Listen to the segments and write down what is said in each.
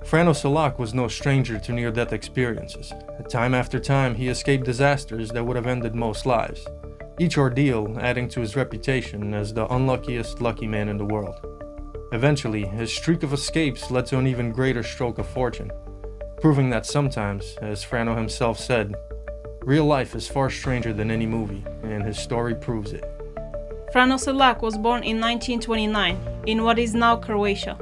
Frano Selak was no stranger to near-death experiences. Time after time, he escaped disasters that would have ended most lives, each ordeal adding to his reputation as the unluckiest lucky man in the world. Eventually, his streak of escapes led to an even greater stroke of fortune, proving that sometimes, as Frano himself said, real life is far stranger than any movie, and his story proves it. Frano Selak was born in 1929 in what is now Croatia.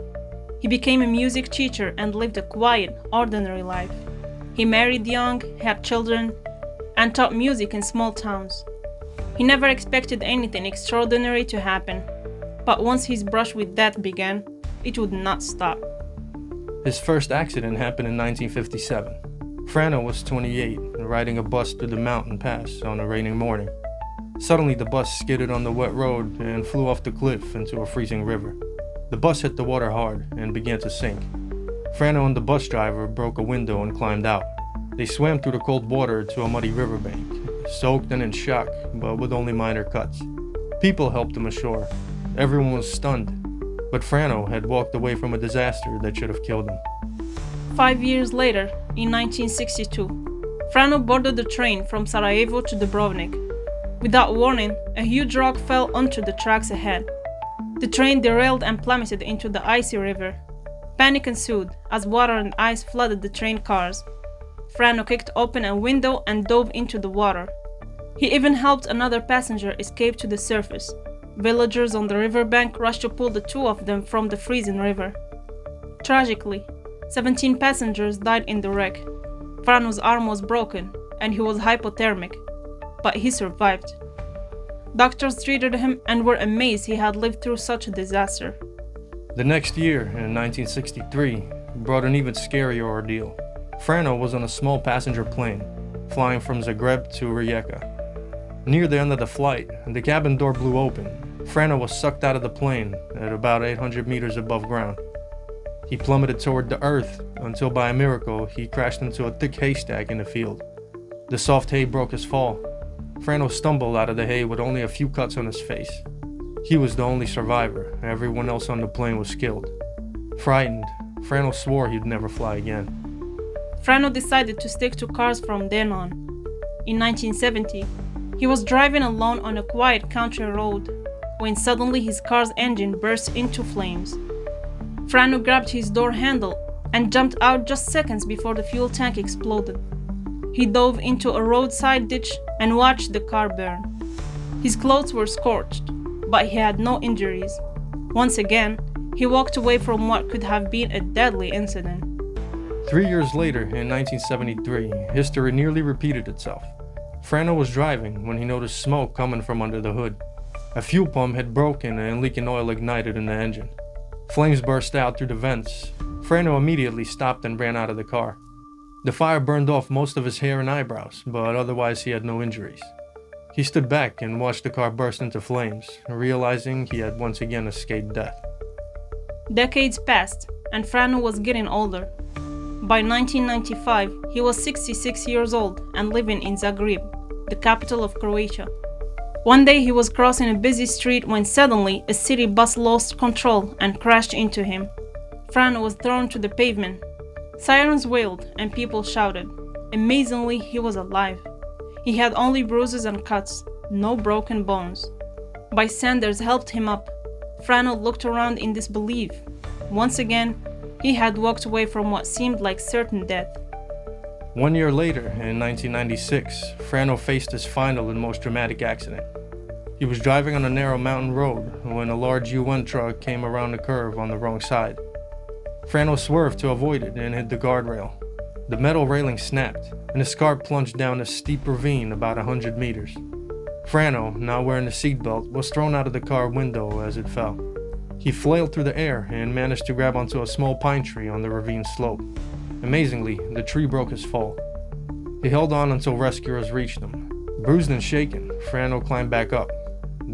He became a music teacher and lived a quiet, ordinary life. He married young, had children, and taught music in small towns. He never expected anything extraordinary to happen, but once his brush with death began, it would not stop. His first accident happened in 1957. Frano was 28 and riding a bus through the mountain pass on a raining morning. Suddenly the bus skidded on the wet road and flew off the cliff into a freezing river. The bus hit the water hard and began to sink. Frano and the bus driver broke a window and climbed out. They swam through the cold water to a muddy riverbank, soaked and in shock, but with only minor cuts. People helped them ashore. Everyone was stunned, but Frano had walked away from a disaster that should have killed him. 5 years later, in 1962, Frano boarded the train from Sarajevo to Dubrovnik. Without warning, a huge rock fell onto the tracks ahead. The train derailed and plummeted into the icy river. Panic ensued as water and ice flooded the train cars. Frano kicked open a window and dove into the water. He even helped another passenger escape to the surface. Villagers on the riverbank rushed to pull the two of them from the freezing river. Tragically, 17 passengers died in the wreck. Frano's arm was broken and he was hypothermic, but he survived. Doctors treated him and were amazed he had lived through such a disaster. The next year, in 1963, brought an even scarier ordeal. Frano was on a small passenger plane, flying from Zagreb to Rijeka. Near the end of the flight, the cabin door blew open. Frano was sucked out of the plane at about 800 meters above ground. He plummeted toward the earth until by a miracle he crashed into a thick haystack in the field. The soft hay broke his fall. Frano stumbled out of the hay with only a few cuts on his face. He was the only survivor. Everyone else on the plane was killed. Frightened, Frano swore he'd never fly again. Frano decided to stick to cars from then on. In 1970, he was driving alone on a quiet country road when suddenly his car's engine burst into flames. Frano grabbed his door handle and jumped out just seconds before the fuel tank exploded. He dove into a roadside ditch and watched the car burn. His clothes were scorched, but he had no injuries. Once again, he walked away from what could have been a deadly incident. 3 years later, in 1973, history nearly repeated itself. Frano was driving when he noticed smoke coming from under the hood. A fuel pump had broken and leaking oil ignited in the engine. Flames burst out through the vents. Frano immediately stopped and ran out of the car. The fire burned off most of his hair and eyebrows, but otherwise he had no injuries. He stood back and watched the car burst into flames, realizing he had once again escaped death. Decades passed, and Frano was getting older. By 1995, he was 66 years old and living in Zagreb, the capital of Croatia. One day he was crossing a busy street when suddenly a city bus lost control and crashed into him. Frano was thrown to the pavement. Sirens wailed and people shouted. Amazingly, he was alive. He had only bruises and cuts, no broken bones. Bystanders helped him up. Frano looked around in disbelief. Once again, he had walked away from what seemed like certain death. 1 year later, in 1996, Frano faced his final and most dramatic accident. He was driving on a narrow mountain road when a large UN truck came around the curve on the wrong side. Frano swerved to avoid it and hit the guardrail. The metal railing snapped, and his car plunged down a steep ravine about 100 meters. Frano, not wearing a seatbelt, was thrown out of the car window as it fell. He flailed through the air and managed to grab onto a small pine tree on the ravine slope. Amazingly, the tree broke his fall. He held on until rescuers reached him. Bruised and shaken, Frano climbed back up.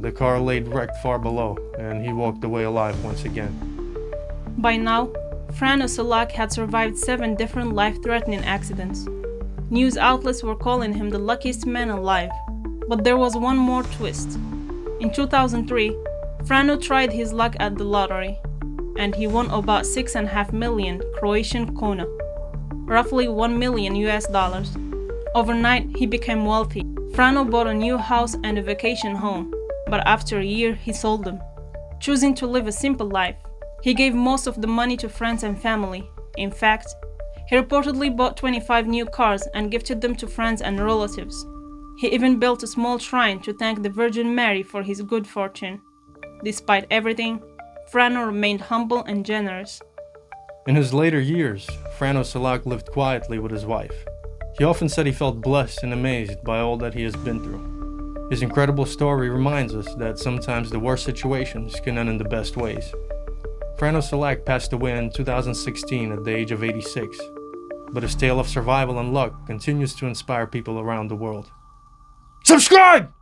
The car laid wrecked far below, and he walked away alive once again. By now, Frano Selak had survived 7 different life-threatening accidents. News outlets were calling him the luckiest man alive, but there was one more twist. In 2003, Frano tried his luck at the lottery, and he won about 6.5 million Croatian kuna, roughly 1 million US dollars. Overnight, he became wealthy. Frano bought a new house and a vacation home, but after a year, he sold them, choosing to live a simple life. He gave most of the money to friends and family. In fact, he reportedly bought 25 new cars and gifted them to friends and relatives. He even built a small shrine to thank the Virgin Mary for his good fortune. Despite everything, Frano remained humble and generous. In his later years, Frano Selak lived quietly with his wife. He often said he felt blessed and amazed by all that he has been through. His incredible story reminds us that sometimes the worst situations can end in the best ways. Frano Selak passed away in 2016 at the age of 86, but his tale of survival and luck continues to inspire people around the world. Subscribe!